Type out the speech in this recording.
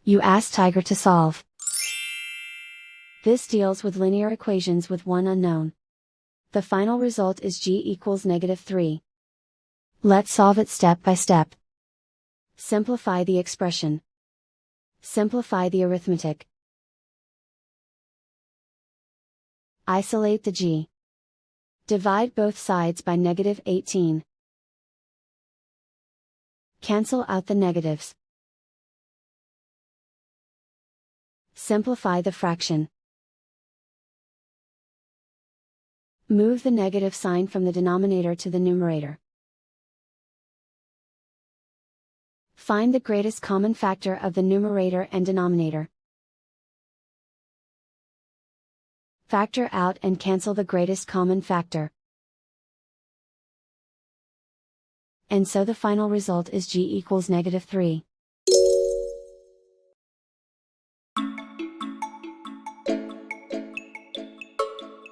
You ask Tiger to solve. This deals with linear equations with one unknown. The final result is g equals -3. Let's solve it step by step. Simplify the expression. Simplify the arithmetic. Isolate the g. Divide both sides by -18. Cancel out the negatives. Simplify the fraction. Move the negative sign from the denominator to the numerator. Find the greatest common factor of the numerator and denominator. Factor out and cancel the greatest common factor. And so the final result is g equals -3.